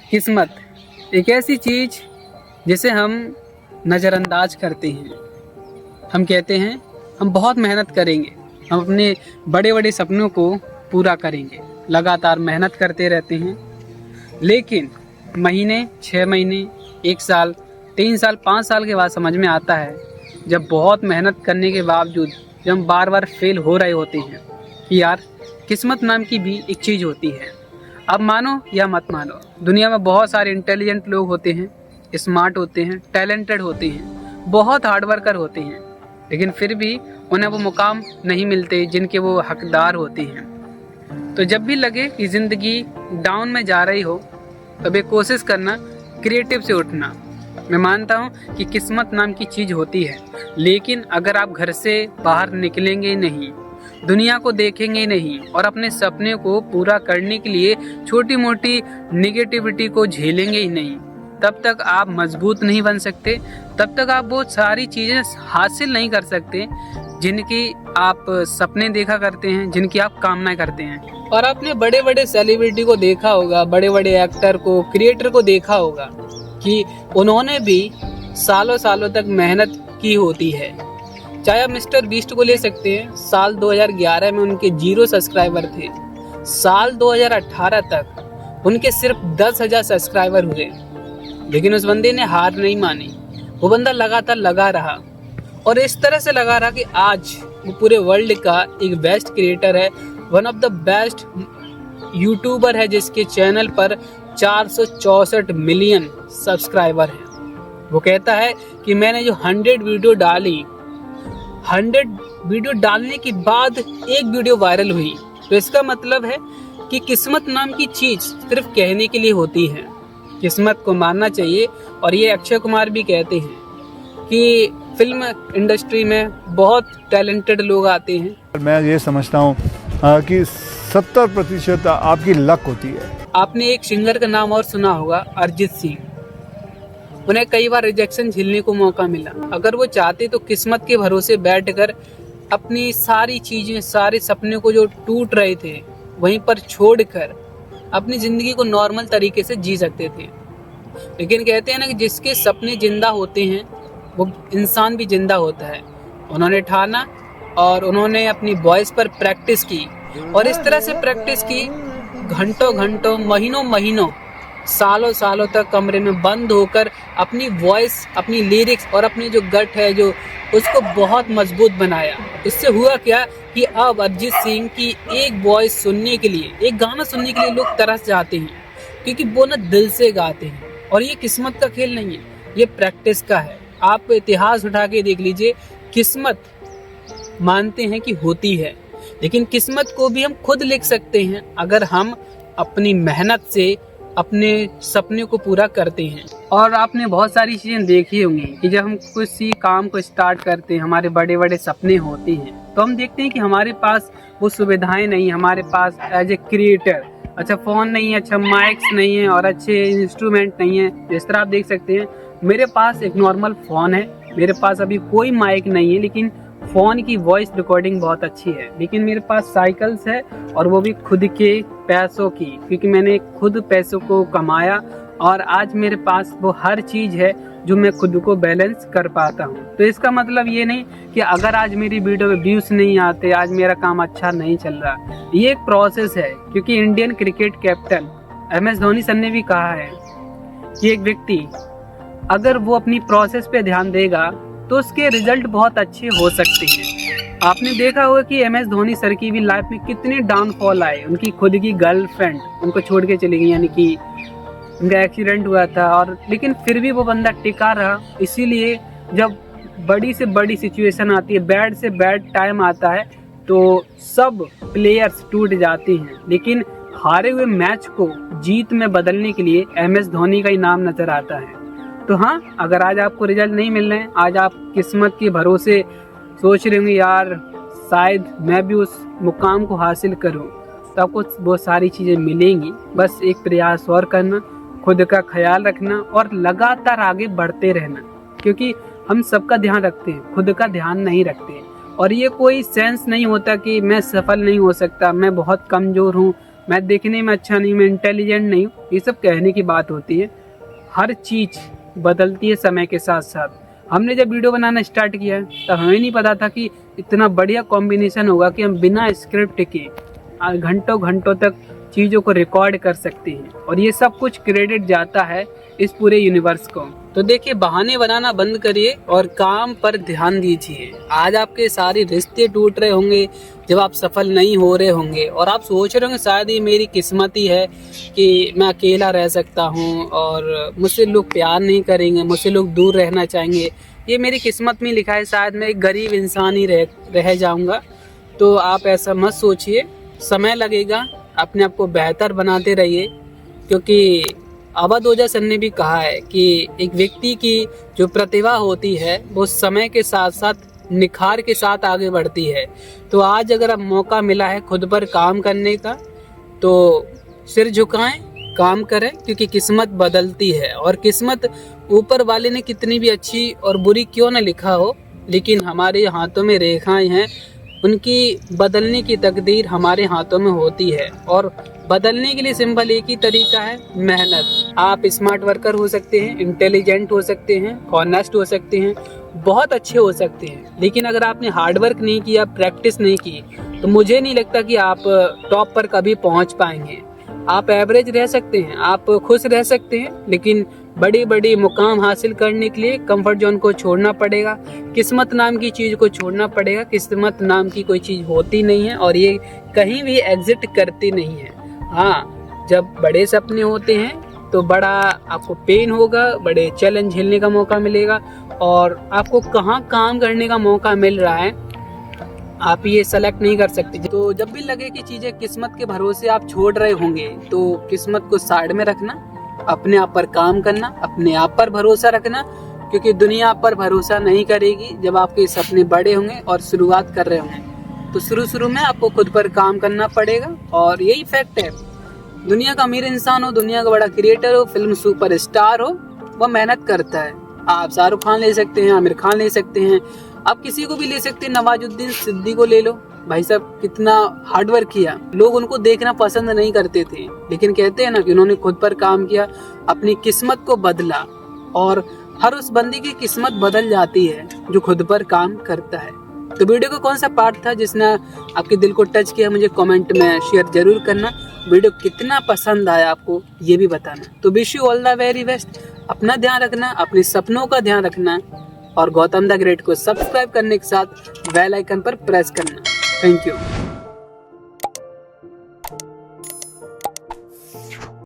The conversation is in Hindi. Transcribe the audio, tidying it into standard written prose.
किस्मत एक ऐसी चीज़ जिसे हम नज़रअंदाज करते हैं। हम कहते हैं हम बहुत मेहनत करेंगे, हम अपने बड़े बड़े सपनों को पूरा करेंगे, लगातार मेहनत करते रहते हैं। लेकिन महीने, 6 महीने, 1 साल, 3 साल, 5 साल के बाद समझ में आता है, जब बहुत मेहनत करने के बावजूद जब हम बार बार फेल हो रहे होते हैं कि यार किस्मत नाम की भी एक चीज़ होती है। अब मानो या मत मानो, दुनिया में बहुत सारे इंटेलिजेंट लोग होते हैं, स्मार्ट होते हैं, टैलेंटेड होते हैं, बहुत हार्ड वर्कर होते हैं, लेकिन फिर भी उन्हें वो मुकाम नहीं मिलते जिनके वो हकदार होते हैं। तो जब भी लगे कि ज़िंदगी डाउन में जा रही हो, तब एक कोशिश करना क्रिएटिव से उठना। मैं मानता हूँ कि किस्मत नाम की चीज़ होती है, लेकिन अगर आप घर से बाहर निकलेंगे नहीं, दुनिया को देखेंगे नहीं और अपने सपने को पूरा करने के लिए छोटी मोटी निगेटिविटी को झेलेंगे ही नहीं, तब तक आप मजबूत नहीं बन सकते, तब तक आप बहुत सारी चीज़ें हासिल नहीं कर सकते जिनकी आप सपने देखा करते हैं, जिनकी आप कामना करते हैं। और आपने बड़े बड़े सेलिब्रिटी को देखा होगा, बड़े बड़े एक्टर को, क्रिएटर को देखा होगा कि उन्होंने भी सालों सालों तक मेहनत की होती है। चाहे आप मिस्टर बीस्ट को ले सकते हैं, साल 2011 में उनके 0 सब्सक्राइबर थे, साल 2018 तक उनके सिर्फ 10,000 सब्सक्राइबर हुए, लेकिन उस बंदे ने हार नहीं मानी। वो बंदा लगातार लगा रहा और इस तरह से लगा रहा कि आज वो पूरे वर्ल्ड का एक बेस्ट क्रिएटर है, one of the best YouTuber है, जिसके चैनल पर 464 मिलियन सब्सक्राइबर हैं। वो कहता है कि मैंने जो 100 वीडियो डाली, 100 वीडियो डालने के बाद एक वीडियो वायरल हुई। तो इसका मतलब है कि किस्मत नाम की चीज़ सिर्फ कहने के लिए होती है, किस्मत को मानना चाहिए। और ये अक्षय कुमार भी कहते हैं कि फिल्म इंडस्ट्री में बहुत टैलेंटेड लोग आते हैं। मैं ये समझता हूँ कि 70% आपकी लक होती है। आपने एक सिंगर का नाम और सुना होगा, अरिजीत सिंह। उन्हें कई बार रिजेक्शन झेलने को मौका मिला। अगर वो चाहते तो किस्मत के भरोसे बैठकर अपनी सारी चीज़ें, सारे सपने को जो टूट रहे थे वहीं पर छोड़कर अपनी ज़िंदगी को नॉर्मल तरीके से जी सकते थे। लेकिन कहते हैं ना कि जिसके सपने जिंदा होते हैं वो इंसान भी जिंदा होता है। उन्होंने ठाना और उन्होंने अपनी वॉइस पर प्रैक्टिस की, और इस तरह से प्रैक्टिस की घंटों घंटों, महीनों महीनों, सालों सालों तक कमरे में बंद होकर अपनी वॉइस, अपनी लिरिक्स और अपनी जो गट है जो उसको बहुत मजबूत बनाया। इससे हुआ क्या कि अब अरिजीत सिंह की एक वॉइस सुनने के लिए, एक गाना सुनने के लिए लोग तरस जाते हैं, क्योंकि वो ना दिल से गाते हैं। और ये किस्मत का खेल नहीं है, ये प्रैक्टिस का है। आप इतिहास उठा के देख लीजिए, किस्मत मानते हैं कि होती है, लेकिन किस्मत को भी हम खुद लिख सकते हैं अगर हम अपनी मेहनत से अपने सपने को पूरा करते हैं। और आपने बहुत सारी चीज़ें देखी होंगी कि जब हम किसी काम को स्टार्ट करते हैं, हमारे बड़े बड़े सपने होते हैं, तो हम देखते हैं कि हमारे पास वो सुविधाएं नहीं, हमारे पास एज ए क्रिएटर अच्छा फ़ोन नहीं है, अच्छा माइक्स नहीं है और अच्छे इंस्ट्रूमेंट नहीं है। जिस तरह आप देख सकते हैं, मेरे पास एक नॉर्मल फ़ोन है, मेरे पास अभी कोई माइक नहीं है, लेकिन फ़ोन की वॉइस रिकॉर्डिंग बहुत अच्छी है। लेकिन मेरे पास साइकिल्स है, और वो भी खुद के पैसों की, क्योंकि मैंने खुद पैसों को कमाया और आज मेरे पास वो हर चीज़ है जो मैं खुद को बैलेंस कर पाता हूँ। तो इसका मतलब ये नहीं कि अगर आज मेरी वीडियो में व्यूज़ नहीं आते, आज मेरा काम अच्छा नहीं चल रहा। ये एक प्रोसेस है, क्योंकि Indian cricket captain MS Dhoni sir ने भी कहा है कि एक व्यक्ति अगर वो अपनी प्रोसेस पे ध्यान देगा तो उसके रिजल्ट बहुत अच्छे हो सकते हैं। आपने देखा होगा कि MS धोनी सर की भी लाइफ में कितने डाउनफॉल आए। उनकी खुद की गर्लफ्रेंड उनको छोड़ के चली गई, यानी कि उनका एक्सीडेंट हुआ था, और लेकिन फिर भी वो बंदा टिका रहा। इसीलिए जब बड़ी से बड़ी सिचुएशन आती है, बैड से बैड टाइम आता है, तो सब प्लेयर्स टूट जाते हैं, लेकिन हारे हुए मैच को जीत में बदलने के लिए MS धोनी का ही नाम नजर आता है। तो हाँ, अगर आज आपको रिजल्ट नहीं मिल रहे हैं, आज आप किस्मत के भरोसे सोच रहे होंगे यार शायद मैं भी उस मुकाम को हासिल करूं, तो आपको बहुत सारी चीज़ें मिलेंगी। बस एक प्रयास और करना, खुद का ख्याल रखना और लगातार आगे बढ़ते रहना, क्योंकि हम सबका ध्यान रखते हैं, खुद का ध्यान नहीं रखते। और ये कोई सेंस नहीं होता कि मैं सफल नहीं हो सकता, मैं बहुत कमज़ोर हूँ, मैं देखने में अच्छा नहीं, मैं इंटेलिजेंट नहीं हूँ, ये सब कहने की बात होती है। हर चीज़ बदलती है समय के साथ साथ। हमने जब वीडियो बनाना स्टार्ट किया है तब हमें नहीं पता था कि इतना बढ़िया कॉम्बिनेशन होगा कि हम बिना स्क्रिप्ट के घंटों घंटों तक चीज़ों को रिकॉर्ड कर सकते हैं, और ये सब कुछ क्रेडिट जाता है इस पूरे यूनिवर्स को। तो देखिए, बहाने बनाना बंद करिए और काम पर ध्यान दीजिए। आज आपके सारे रिश्ते टूट रहे होंगे जब आप सफल नहीं हो रहे होंगे, और आप सोच रहे होंगे शायद ये मेरी किस्मत ही है कि मैं अकेला रह सकता हूँ और मुझसे लोग प्यार नहीं करेंगे, मुझसे लोग दूर रहना चाहेंगे, ये मेरी किस्मत में लिखा है, शायद मैं एक गरीब इंसान ही रह जाऊँगा। तो आप ऐसा मत सोचिए, समय लगेगा, अपने आप को बेहतर बनाते रहिए, क्योंकि अवध ओझा ने भी कहा है कि एक व्यक्ति की जो प्रतिभा होती है वो समय के साथ साथ निखार के साथ आगे बढ़ती है। तो आज अगर अब मौका मिला है खुद पर काम करने का, तो सिर झुकाएं, काम करें, क्योंकि किस्मत बदलती है, और किस्मत ऊपर वाले ने कितनी भी अच्छी और बुरी क्यों न लिखा हो, लेकिन हमारे हाथों में रेखाएं हैं, उनकी बदलने की तकदीर हमारे हाथों में होती है। और बदलने के लिए सिंपल एक ही तरीका है, मेहनत। आप स्मार्ट वर्कर हो सकते हैं, इंटेलिजेंट हो सकते हैं, ऑनेस्ट हो सकते हैं, बहुत अच्छे हो सकते हैं, लेकिन अगर आपने हार्डवर्क नहीं किया, प्रैक्टिस नहीं की, तो मुझे नहीं लगता कि आप टॉप पर कभी पहुंच पाएंगे। आप एवरेज रह सकते हैं, आप खुश रह सकते हैं, लेकिन बड़ी बड़ी मुकाम हासिल करने के लिए कंफर्ट जोन को छोड़ना पड़ेगा, किस्मत नाम की चीज़ को छोड़ना पड़ेगा। किस्मत नाम की कोई चीज़ होती नहीं है और ये कहीं भी एग्जिट करती नहीं है। हाँ, जब बड़े सपने होते हैं तो बड़ा आपको पेन होगा, बड़े चैलेंज झेलने का मौका मिलेगा, और आपको कहाँ काम करने का मौका मिल रहा है आप ये सेलेक्ट नहीं कर सकते। तो जब भी लगे कि चीज़ें किस्मत के भरोसे आप छोड़ रहे होंगे, तो किस्मत को साइड में रखना, अपने आप पर काम करना, अपने आप पर भरोसा रखना, क्योंकि दुनिया आप पर भरोसा नहीं करेगी जब आपके सपने बड़े होंगे और शुरुआत कर रहे होंगे। तो शुरू में आपको खुद पर काम करना पड़ेगा, और यही फैक्ट है। दुनिया का अमीर इंसान हो, दुनिया का बड़ा क्रिएटर हो, फिल्म सुपरस्टार हो, वह मेहनत करता है। आप शाहरुख खान ले सकते हैं, आमिर खान ले सकते हैं, आप किसी को भी ले सकते हैं, नवाजुद्दीन सिद्दीकी को ले लो। भाई साहब कितना हार्डवर्क किया, लोग उनको देखना पसंद नहीं करते थे, लेकिन कहते हैं ना कि उन्होंने खुद पर काम किया, अपनी किस्मत को बदला, और हर उस बंदी की किस्मत बदल जाती है जो खुद पर काम करता है। तो वीडियो का कौन सा पार्ट था जिसने आपके दिल को टच किया, मुझे कमेंट में शेयर जरूर करना। वीडियो कितना पसंद आया आपको ये भी बताना। तो wish you all the very best. अपना ध्यान रखना, अपने सपनों का ध्यान रखना, और गौतम द ग्रेट को सब्सक्राइब करने के साथ बेल आइकन पर प्रेस करना। Thank you.